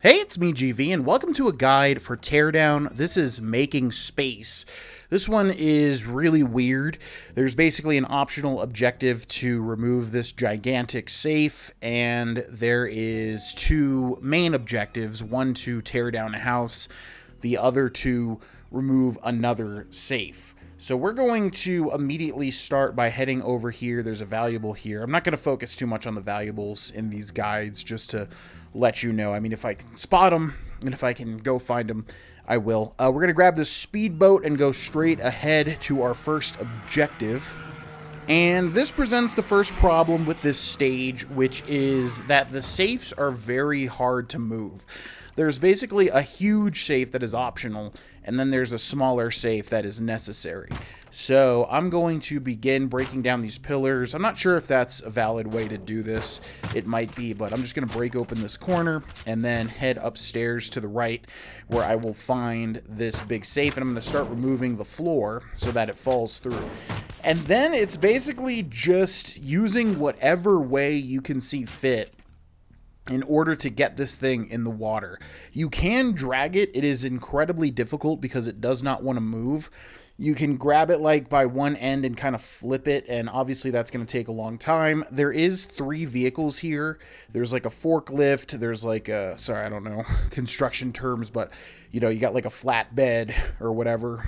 Hey, it's me, GV, and welcome to a guide for Teardown. This is Making Space. This one is really weird. There's basically an optional objective to remove this gigantic safe, and there is two main objectives, one to tear down a house, the other to remove another safe. So we're going to immediately start by heading over here. There's a valuable here. I'm not going to focus too much on the valuables in these guides, just to let you know. I mean, if I can spot them and if I can go find them, I will. We're going to grab this speedboat and go straight ahead to our first objective. And this presents the first problem with this stage, which is that the safes are very hard to move. There's basically a huge safe that is optional, and then there's a smaller safe that is necessary. So I'm going to begin breaking down these pillars. I'm not sure if that's a valid way to do this. It might be, but I'm just going to break open this corner and then head upstairs to the right, where I will find this big safe, and I'm going to start removing the floor so that it falls through. And then it's basically just using whatever way you can see fit in order to get this thing in the water. You can drag it. It is incredibly difficult because it does not want to move. You can grab it like by one end and kind of flip it, and obviously that's going to take a long time. There is 3 vehicles here. There's like a forklift, there's like a, sorry, I don't know construction terms, but you know, you got like a flatbed or whatever.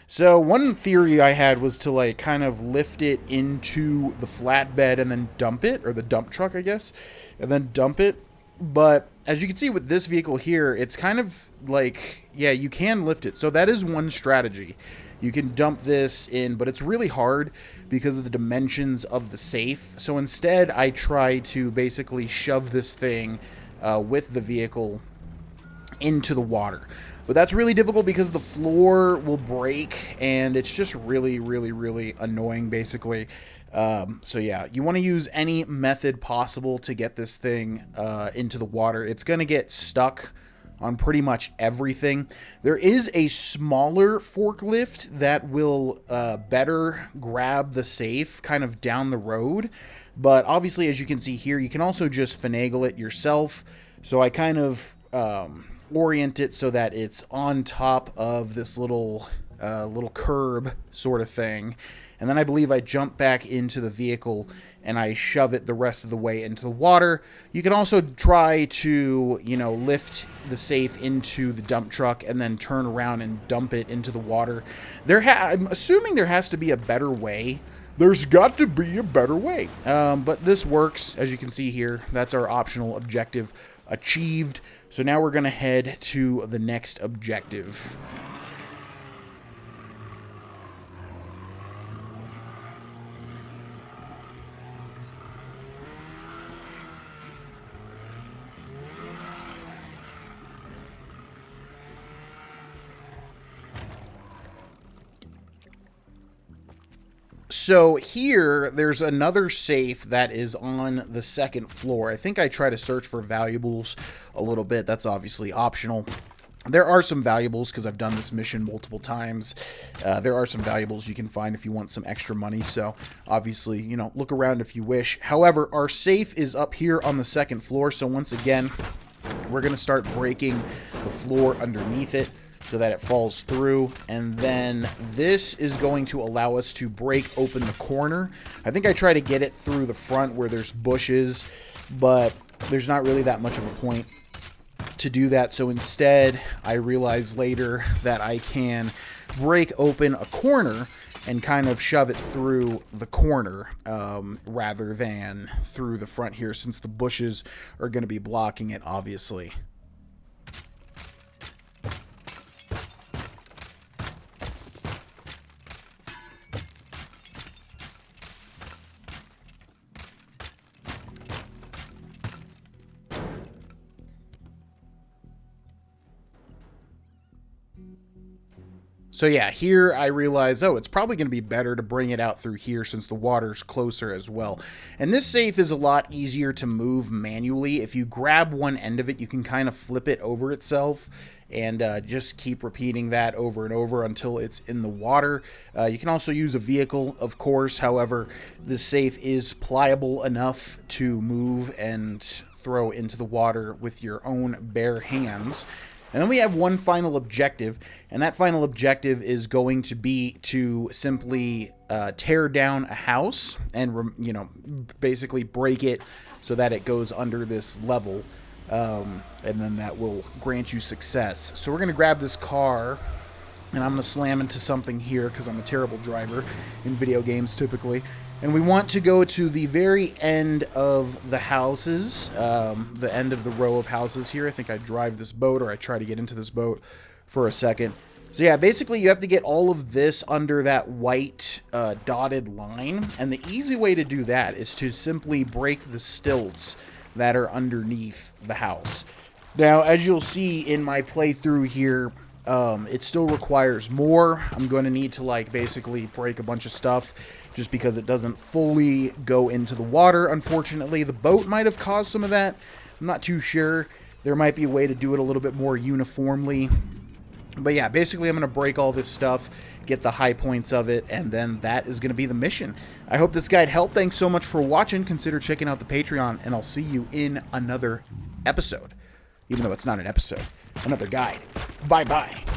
So one theory I had was to like kind of lift it into the flatbed and then dump it, or the dump truck, I guess, and then dump it. But as you can see with this vehicle here, it's kind of like, yeah, you can lift it. So that is one strategy. You can dump this in, but it's really hard because of the dimensions of the safe. So instead, I try to basically shove this thing with the vehicle into the water. But that's really difficult because the floor will break, and it's just really, really, really annoying, basically. So yeah, you want to use any method possible to get this thing into the water. It's going to get stuck on pretty much everything. There is a smaller forklift that will better grab the safe kind of down the road. But obviously, as you can see here, you can also just finagle it yourself. So I kind of orient it so that it's on top of this little curb sort of thing. And then I believe I jump back into the vehicle and I shove it the rest of the way into the water. You can also try to, you know, lift the safe into the dump truck and then turn around and dump it into the water. I'm assuming there has to be a better way. There's got to be a better way. But this works, as you can see here. That's our optional objective achieved. So now we're going to head to the next objective. So here, there's another safe that is on the second floor. I think I try to search for valuables a little bit. That's obviously optional. There are some valuables because I've done this mission multiple times. There are some valuables you can find if you want some extra money. So obviously, you know, look around if you wish. However, our safe is up here on the second floor. So once again, we're going to start breaking the floor underneath it so that it falls through, and then this is going to allow us to break open the corner. I think I try to get it through the front where there's bushes, but there's not really that much of a point to do that. So instead, I realized later that I can break open a corner and kind of shove it through the corner rather than through the front here, since the bushes are going to be blocking it, obviously. So yeah, here I realize, oh, it's probably going to be better to bring it out through here since the water's closer as well. And this safe is a lot easier to move manually. If you grab one end of it, you can kind of flip it over itself and just keep repeating that over and over until it's in the water. You can also use a vehicle, of course. However, this safe is pliable enough to move and throw into the water with your own bare hands. And then we have one final objective, and that final objective is going to be to simply tear down a house and, you know, basically break it so that it goes under this level, and then that will grant you success. So we're going to grab this car, and I'm going to slam into something here because I'm a terrible driver in video games typically. And we want to go to the very end of the houses, the end of the row of houses here. I think I drive this boat, or I try to get into this boat for a second. So yeah, basically you have to get all of this under that white dotted line. And the easy way to do that is to simply break the stilts that are underneath the house. Now, as you'll see in my playthrough here, it still requires more. I'm going to need to, like, basically break a bunch of stuff just because it doesn't fully go into the water. Unfortunately, the boat might have caused some of that. I'm not too sure. There might be a way to do it a little bit more uniformly. But yeah, basically I'm going to break all this stuff, get the high points of it, and then that is going to be the mission. I hope this guide helped. Thanks so much for watching. Consider checking out the Patreon, and I'll see you in another episode. Even though it's not an episode. Another guide. Bye-bye.